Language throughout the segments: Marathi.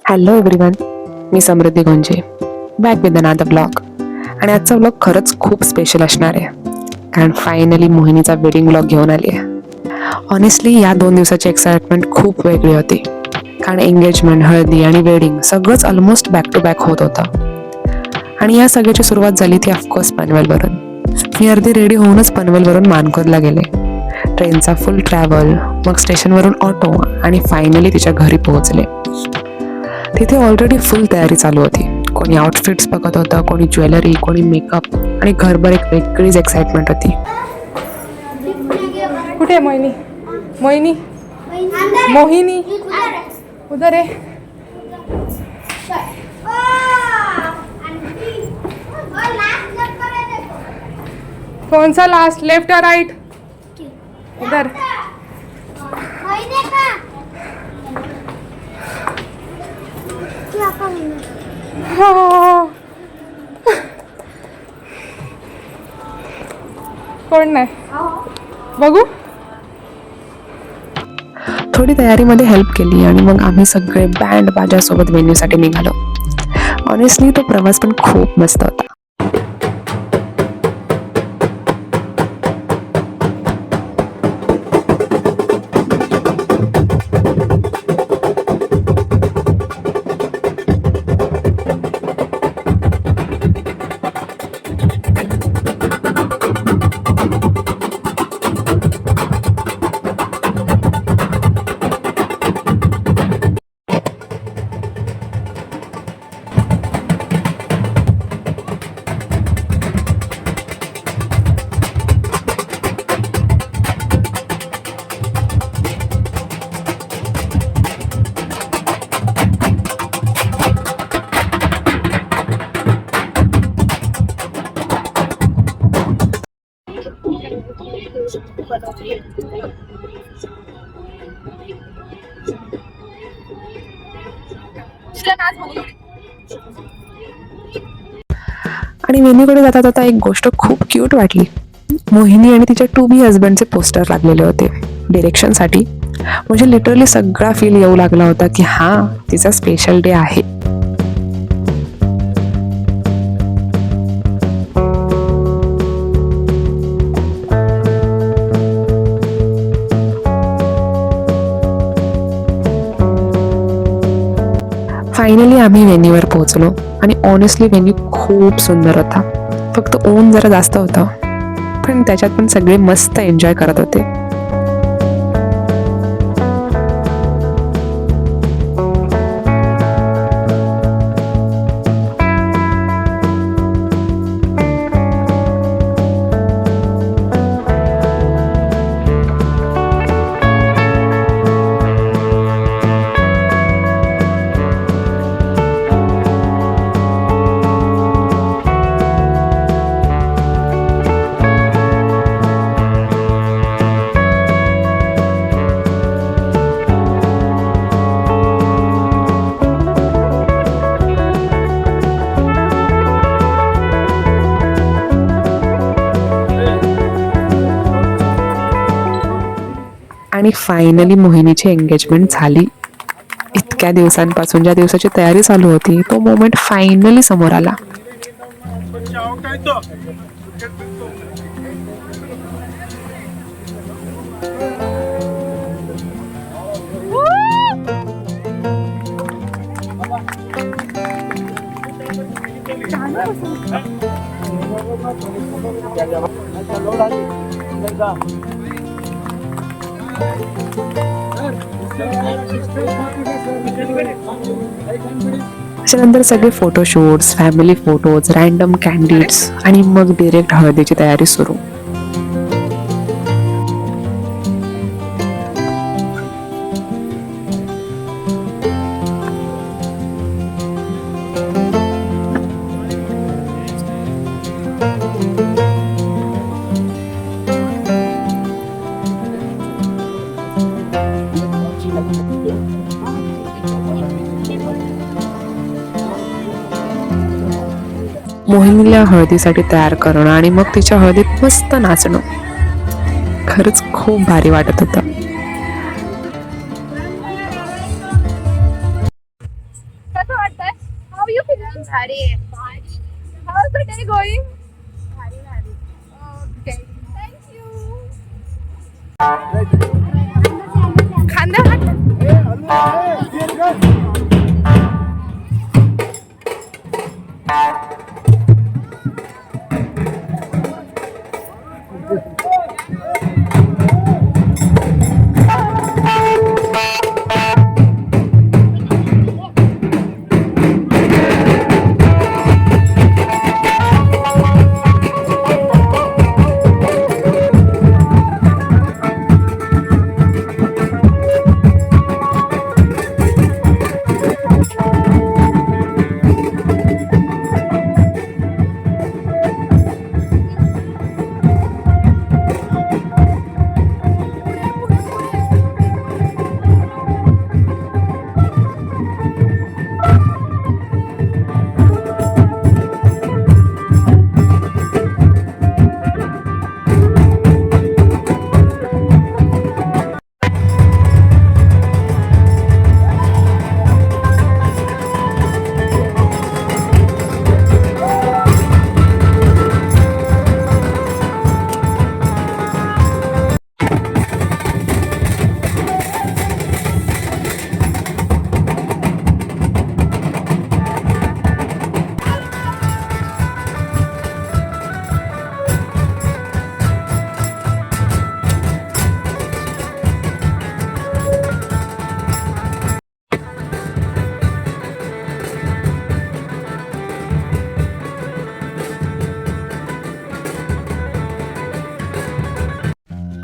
हॅलो एव्हरीवन, मी Samruddhi Gonje, back with another blog. आणि आजचा ब्लॉग खरंच खूप स्पेशल असणार आहे, कारण फायनली मोहिनीचा वेडिंग ब्लॉग घेऊन आली आहे. ऑनेस्टली या 2 दिवसाची एक्साइटमेंट खूप वेगळी होती, कारण एंगेजमेंट, हळदी आणि वेडिंग सगळंच ऑलमोस्ट बॅक टू बॅक होत होतं. आणि या सगळ्याची सुरुवात झाली ती ऑफकोर्स पनवेलवरून. मी अर्धी रेडी होऊनच पनवेलवरून मानकोरला गेले. ट्रेनचा फुल ट्रॅव्हल, मग स्टेशनवरून ऑटो आणि फायनली तिच्या घरी पोहोचले. तिथे ऑलरेडी फुल तयारी चालू होती. कोणी आउटफिट्स बघत होतं, कोणी ज्वेलरी, कोणी मेकअप, आणि घरभर एक वेगळीच एक्साइटमेंट होती. कुठे आहे मोहिनी? मोहिनी मोहिनी उधर है. कौन सा लास्ट, लेफ्ट और राइट? इधर. कोण नाही बघू. थोडी तयारीमध्ये हेल्प केली आणि मग आम्ही सगळे बँड बाजासोबत वेन्यूसाठी निघालो. ऑनेस्टली तो प्रवास पण खूप मस्त होता. आणि वेन्यूकडे जाता जाता एक गोष्ट खूप क्यूट वाटली. मोहिनी आणि तिच्या टू बी हजबंडचे पोस्टर लागलेले होते डिरेक्शनसाठी. म्हणजे लिटरली सगळा फील येऊ लागला होता की हा तिचा स्पेशल डे आहे. फायनली आम्ही वेन्यूवर पोहोचलो आणि ऑनेस्टली वेन्यू खूप सुंदर होता. फक्त ऊन जरा जास्त होतं, पण त्याच्यात पण सगळे मस्त एन्जॉय करत होते. आणि फायनली मोहिनीची एंगेजमेंट झाली. इतक्या दिवसांपासून ज्या दिवसाची तयारी चालू होती तो मोमेंट फायनली समोर आला. त्याच्यानंतर सगळे फोटोशूट्स, फॅमिली फोटोज, रॅन्डम कॅन्डिड्स आणि मग डिरेक्ट हळदीची तयारी सुरू. मोहिनीला हळदीसाठी तयार करणं आणि मग तिच्या हळदीत मस्त नाचणं खरंच खूप भारी वाटत होतं. How you feeling? Bhari. How's the day going? Bhari. Okay. Thank you. खांदा हात.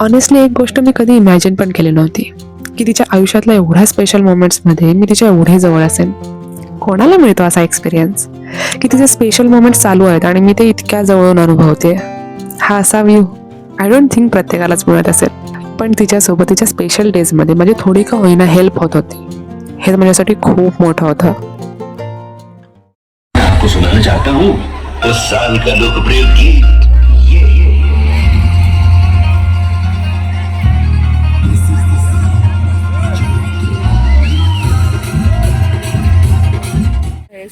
ऑनेस्टली एक गोष्ट मी कधी इमॅजिन पण केली नव्हती की तिच्या आयुष्यातल्या एवढ्या स्पेशल मोमेंट्समध्ये मी तिच्या एवढे जवळ असेल. कोणाला मिळतो असा एक्सपिरियन्स की तिचे स्पेशल मोमेंट्स चालू आहेत आणि मी ते इतक्या जवळून अनुभवते. हा असा व्ह्यू आय डोंट थिंक प्रत्येकालाच मिळत असेल, पण तिच्यासोबत तिच्या स्पेशल डेजमध्ये माझी थोडी का होईना हेल्प होत होती. हे माझ्यासाठी खूप मोठं होतं. आपको सुनाना चाहता हूँ उस साल का लोकप्रिय गीत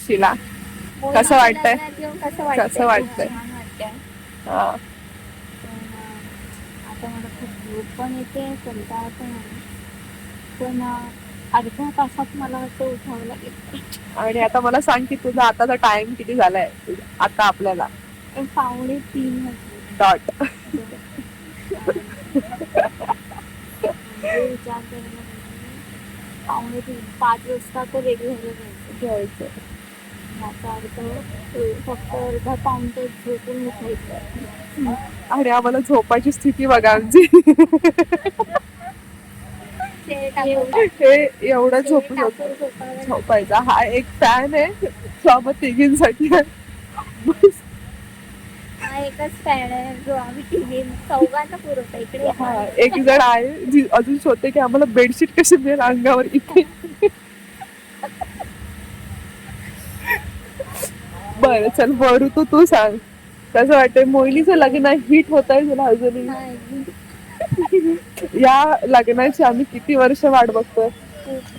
शिला कसं वाटतंय? कसं वाटतंय? छान वाटतंय. हा. आता मला खूप झोप पण येते, कंटाळा पण आहे. पण अर्ध्या तासात मला वाटतं उठावं लागेल. आणि आता मला सांग की तुझा आताचा टाइम किती झालाय आता आपल्याला 2:45 वाजले. डॉट. म्हणजे विचार करायला पाहिजे 2:45 5 वाजता तर रेडी व्हायला जायचं. याचा अर्थ फक्त अर्धा पाऊण तास झोपून उठायचं. आणि आम्हाला झोपायची स्थिती बघा आमची. हे एवढं झोपायचा हा एक फॅन आहे जो आम्हा तिघींसाठी आहे. हा एकच फॅन आहे जो आम्ही तिघी चौघांना पुरवता इकडे. हा एक जण आहे जी अजून शोधते की आम्हाला बेडशीट कशी मिळेल अंगावर इथे. बरं चल वरू तू सांग कसं वाटतंय? मोहिनीचं लग्न हिट होत आहे तुला अजूनही? या लग्नाची आम्ही किती वर्ष वाट बघतोय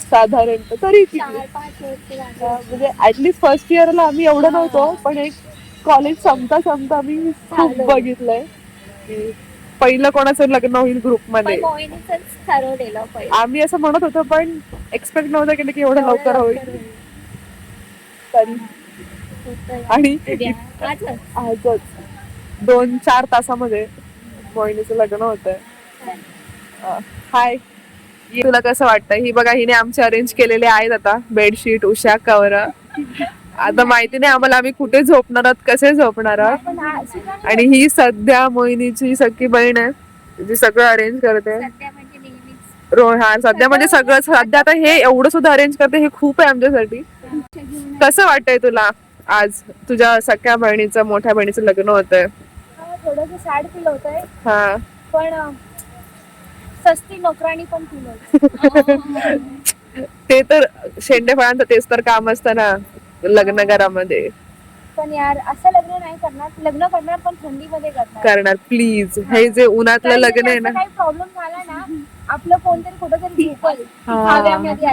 साधारण तरी 4-5 वर्ष लागले. म्हणजे ऍटलीस्ट फर्स्ट इयरला आम्ही एवढं नव्हतो, पण एक कॉलेज संपता आम्ही खूप बघितलंय की पहिलं कोणाचं लग्न होईल ग्रुप मध्ये. पण मोहिनीचंच ठरवलेलं पहिलं. आम्ही असं म्हणत होतो पण एक्सपेक्ट नव्हतं केलं की एवढं लवकर होईल. तरी आणि आजच 2-4 तासामध्ये मोहिनीचं लग्न होतंय. हाय, तुला कसं वाटतंय? ही बघा हिने आमचे अरेंज केलेले आहेत आता बेडशीट, उषा, कवर. आता माहिती नाही आम्हाला आम्ही कुठे झोपणार आहोत, कसे झोपणार आहोत. आणि ही सध्या मोहिनीची सख्खी बहीण आहे जी सगळं अरेंज करते. हा सध्या म्हणजे सगळं सध्या आता हे एवढं सुद्धा अरेंज करते हे खूप आहे आमच्यासाठी. कसं वाटतंय तुला आज तुझ्या सख्या बहिणीचं मोठ्या बहिणीचं लग्न होतंय? थोडंसं सॅड फील होतंय, हा पण सस्ती नोकरानी पण फील होत. ते तर शेंडेफळांचं तेच तर काम असतं ना लग्न घरामध्ये. पण यार असं लग्न नाही करणार, लग्न करणार पण थंडीमध्ये करणार प्लीज. हे जे उन्हातलं लग्न आहे ना, काही प्रॉब्लेम झाला ना आपलं कोणतरी कुठेतरी झोपल हव्यामध्ये,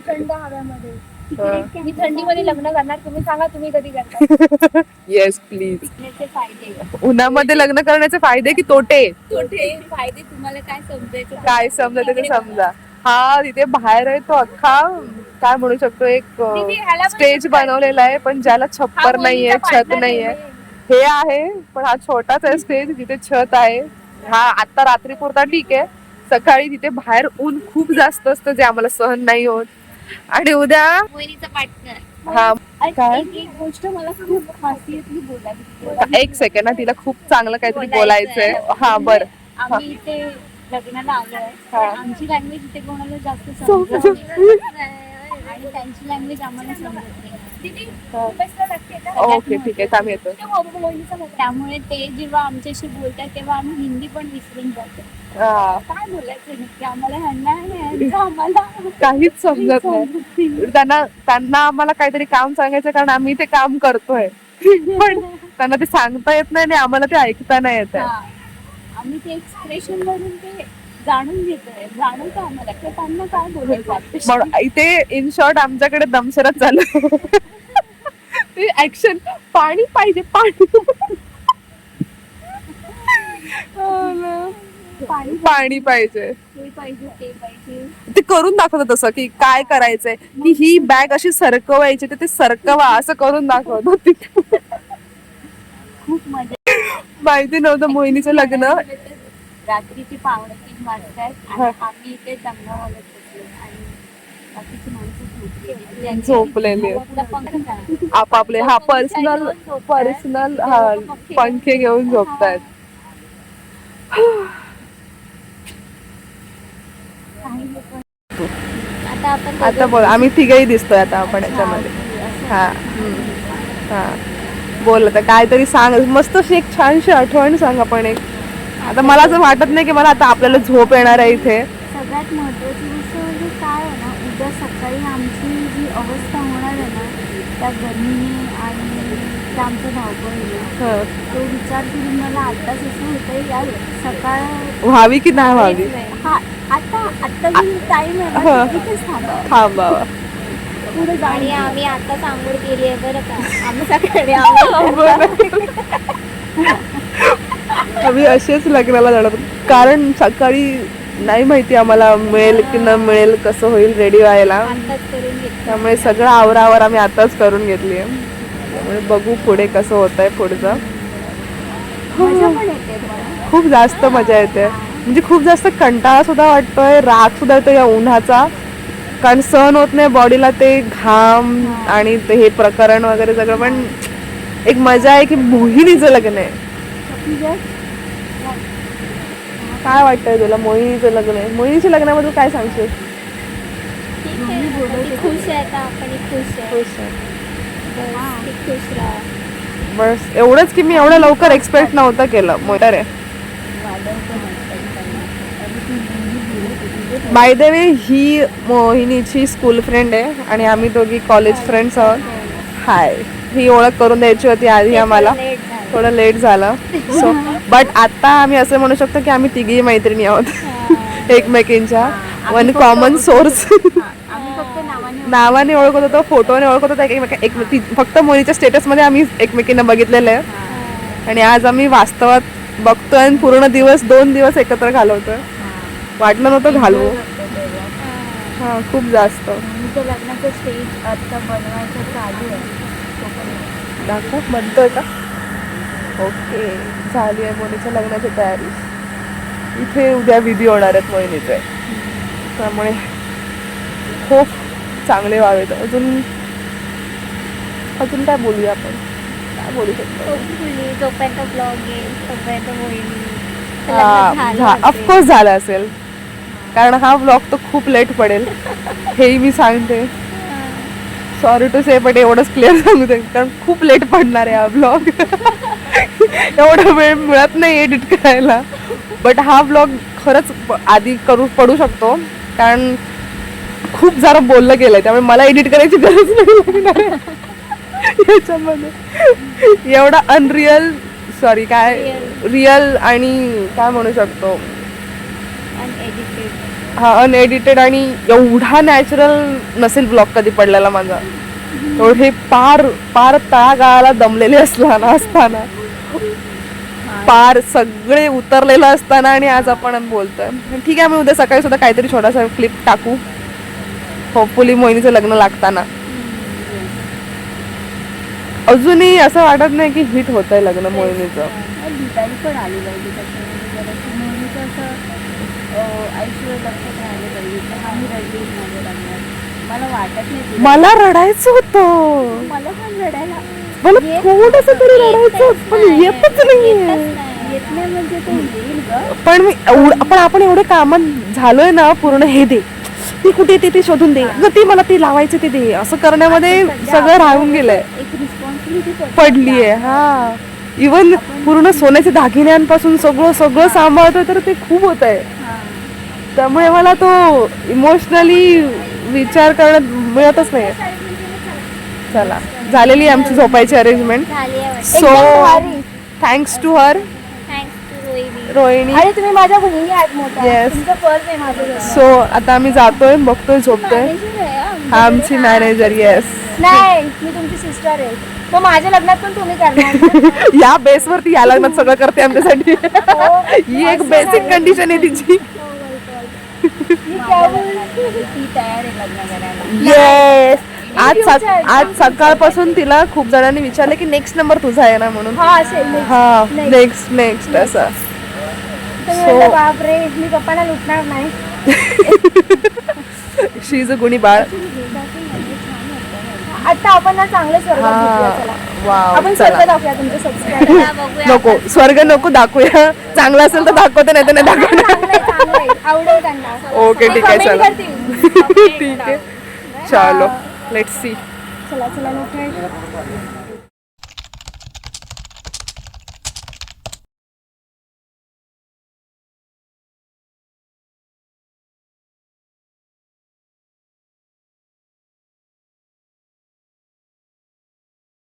थंड हव्यामध्ये मी थंडीमध्ये लग्न करणार, तुम्ही सांगा तुम्ही कधी करणार. Yes please. शिकण्याचे फायदे उन्हामध्ये लग्न करण्याचे फायदे की तोटे? तोटे फायदे तुम्हाला काय समजायचं? काय समजा ते समजा. हा तिथे बाहेर आहे तो अख्खा काय म्हणू शकतो एक दीदी, ह्याला पण स्टेज बनवलेला आहे, पण ज्याला छप्पर हा नाहीये, मुलीचा छत partner नाहीये. आहे. हे आहे पण हा छोटाच आहे स्टेज जिथे छत आहे. हा आता रात्री पुरता ठीक आहे, सकाळी तिथे बाहेर ऊन खूप जास्त असतं जे आम्हाला सहन नाही होत. आणि उद्या मोहिनीचा पार्टनर. हा काय? एक गोष्ट मला खूप खासियतली बोलायची. एक सेकंड ना, तिला खूप चांगलं काहीतरी बोलायचंय. बोलायचंय. हा बर. आम्ही इथे लग्नाला आलोय, हा. आमची लँग्वेज इथे कोणाला जास्त समजत नाही. आणि त्यांची लँग्वेज आम्हाला समजत नाही. ओके ठीक आहे, आम्ही येतो. त्यामुळे ते जेव्हा आमच्याशी बोलतात तेव्हा आम्ही हिंदी पण विसरून जातो. हा, काय बोलायचं नक्की आम्हाला, ह्यांना आणि ह्यांचं आम्हाला काहीच समजत नाही. त्यांना आम्हाला काहीतरी काम सांगायचं कारण आम्ही ते काम करतोय, पण त्यांना ते सांगता येत नाही आणि आम्हाला ते ऐकता नाही येत आहे. हा. आम्ही ते एक्सप्रेशन वरून ते जाणून घेतोय, जाणवतं आम्हाला की त्यांना काय बोलायचं. म्हणून इथे इन शॉर्ट आमच्याकडे दमशरत चालू. ते ऍक्शन पाणी पाहिजे पाणी. पाणी पाहिजे, हे पाहिजे ते पाहिजे. ते करून दाखवत तसं की काय करायचंय, की ही बॅग अशी सरकवायची तर ते सरकवा असं करून दाखवत. खूप मजा. माहिती नव्हतं मोहिनीचं लग्न. रात्रीचे 2:45 वाजतायत आणि आम्ही इथे दंगा घालत बसलो आणि बाकीची माणसं झोपलेली आहेत. आपला पंखा आहे. आपापले हा पर्सनल हा पंखे घेऊन झोपतायत. काही लोकं- आता आपण आता बोल, आम्ही तिघही दिसतोय आता आपण याच्यामध्ये. हा हा बोल आता काहीतरी सांग, मस्त अशी एक छानशी आठवण सांग आपण एक. आता मला असं वाटत नाही की मला आता आपल्याला झोप येणार आहे इथे. सगळ्यात महत्त्वाची गोष्ट म्हणजे काय आहे ना, उद्या सकाळी आमची जी अवस्था होणार आहे ना त्या गरमीने आणि त्या आमच्या धावपळीने, हं. तो विचार करून मला आत्ताच असं होतं यार सकाळ व्हावी की नाही व्हावी, हा आता जो टाइम आहे हा. ना तिथेच थांबावं. थांबावा. पुढे आणि आम्ही आताच आंघोळ केली आहे बरं का. आम्ही सकाळी आम्ही असेच लग्नाला जाणार कारण सकाळी नाही माहिती आम्हाला मिळेल की न मिळेल, कसं होईल रेडी व्हायला. आताच करून घेतली. त्यामुळे सगळं आवरावर आम्ही आताच करून घेतली आहे. त्यामुळे बघू पुढे कसं होत आहे पुढचं. मजा पण येते पण. खूप जास्त मजा येते, म्हणजे खूप जास्त कंटाळा सुद्धा वाटतोय, राग सुद्धा येतो या उन्हाचा, कारण सहन होत नाही बॉडीला ते घाम आणि ते हे प्रकरण वगैरे सगळं. पण एक मजा आहे की मोहिनीचं लग्न आहे. काय वाटतंय तुला मोहिनीचं लग्न आहे? मोहिनीच्या लग्नाबद्दल काय सांगशील? ठीक आहे, ती खुश आहे आता, आपण खुश आहे. खुश आहे. बस, ती खुश राहा. बस एवढंच की मी एवढं लवकर एक्सपेक्ट नव्हतं केलं. मोटर आहे बाय द वे, ही मोहिनीची स्कूल फ्रेंड आहे आणि आम्ही दोघी कॉलेज फ्रेंड्स आहोत. हाय, ही ओळख करून द्यायची होती आधी आम्हाला, लेट झालं. थोडं लेट झालं. सो बट आता आम्ही असं म्हणू शकतो की आम्ही तिघी मैत्रिणी आहोत एकमेकींच्या. One common source. आम्ही फक्त नावाने ओळखत होतो, फोटोने ओळखत होतो. फक्त मोहिनीच्या स्टेटसमध्ये आम्ही एकमेकींना बघितलेलं आहे आणि आज आम्ही वास्तवात बघतोय आणि पूर्ण दिवस 2 दिवस एकत्र घालवतोय. वाटलं नव्हतं घालवू. हा खूप जास्त. लग्नाचं स्टेज आता बनवायचं चालू आहे. दाखव म्हणतोय का? ओके, झाली आहे मोहिनीच्या लग्नाची तयारी. इथे उद्या विधी होणार आहेत मोहिनीचे, त्यामुळे खूप चांगले व्हावेत. अजून काय बोलूया आपण? काय बोलू शकतो? जोपर्यंत ब्लॉग येईल तोपर्यंत ऑफकोर्स झालं असेल, कारण हा ब्लॉग तर खूप लेट पडेल हेही मी सांगते. सॉरी टू से, बट एवढंच क्लिअर सांगू दे, कारण खूप लेट पडणार आहे हा ब्लॉग. एवढा वेळ मिळत नाही एडिट करायला. बट हा ब्लॉग खरंच आधी पडू शकतो, कारण खूप जरा बोललं गेलंय, त्यामुळे मला एडिट करायची गरज नाही लागणार याच्यामध्ये. एवढा अनरिअल, सॉरी काय रिअल आणि काय म्हणू शकतो, हा अनएडिटेड आणि एवढा नॅचरल नसेल ब्लॉग कधी पडलेला माझा. एवढे पार पार तळागाळाला दमलेले असताना पार सगळे उतरलेलं असताना आणि आज आपण बोलतोय. ठीक आहे, मी उद्या सकाळी सुद्धा काहीतरी छोटासा क्लिप टाकू, होपफुली मोहिनीचं लग्न लागताना. अजूनही असं वाटत नाही की हिट होत आहे लग्न मोहिनीचं. दीपाली पण आली पाहिजे त्याच्यामध्ये जरा मोहिनीचं असं आयुष्य लक्षात राहिले पाहिजे तर आम्ही रडली माझ्या लग्नात. मला वाटत नाही मला रडायचं होतं, मला पण रडायला मला थोडस तरी रडायचं होतं, पण येतच नाहीये. येत नाही म्हणजे ते येईल ग. पण आपण एवढे कामात झालोय ना पूर्ण, हे दे ती कुठे ती शोधून दे ग, ती मला ती लावायची ती दे, असं करण्यामध्ये सगळं राहून गेलंय, एक रिस्पॉन्सिबिलिटी पडलीये. हा, इवन पूर्ण सोन्याच्या दागिन्यांपासून सगळं सगळं सांभाळतोय तर ते खूप होत आहे. त्यामुळे मला तो इमोशनली विचार करण्यात मिळतच नाही. चला, झालेली आहे आमची झोपायची arrangement. So thanks to her, Rohini. अरे तुम्ही माझ्या बहिणी आहात मोठ्या. Yes. तुमचं फर्ज आहे माझं. सो आता आम्ही जातोय, बघतोय, झोपतोय. हा आमची मॅनेजर. येस, नाही मी तुमची सिस्टर आहे, मग माझ्या लग्नात पण तुम्ही करणार ना? या बेसवरती या लग्नात सगळं करते आमच्यासाठी. हो. ही एक बेसिक कंडिशन आहे तिची. मी काय बोलते? ती तयार आहे लग्न करायला. येस, आज सकाळपासून तिला खूप जणांनी विचारलं की नेक्स्ट नंबर तुझा आहे ना म्हणून. हा असेल. हा, नेक्स्ट असं. तर मी म्हटलं, बापरे मी पप्पाला लुटणार नाही. शी इज अ गुणी बाळ. आता आपण ना चांगलं स्वर्ग घेऊया. चला वाव, आपण चला. स्वर्ग दाखवूया तुमचं सबस्क्राईब. नको, स्वर्ग नको दाखवूया. चांगलं असेल तर दाखवते, नाही तर नाही दाखवणार. चांगलं आवडेल त्यांना. ओके, ठीक आहे, Comment चला. करतील. ठीक आहे, चलो, लेट्स सी. चला चला लोक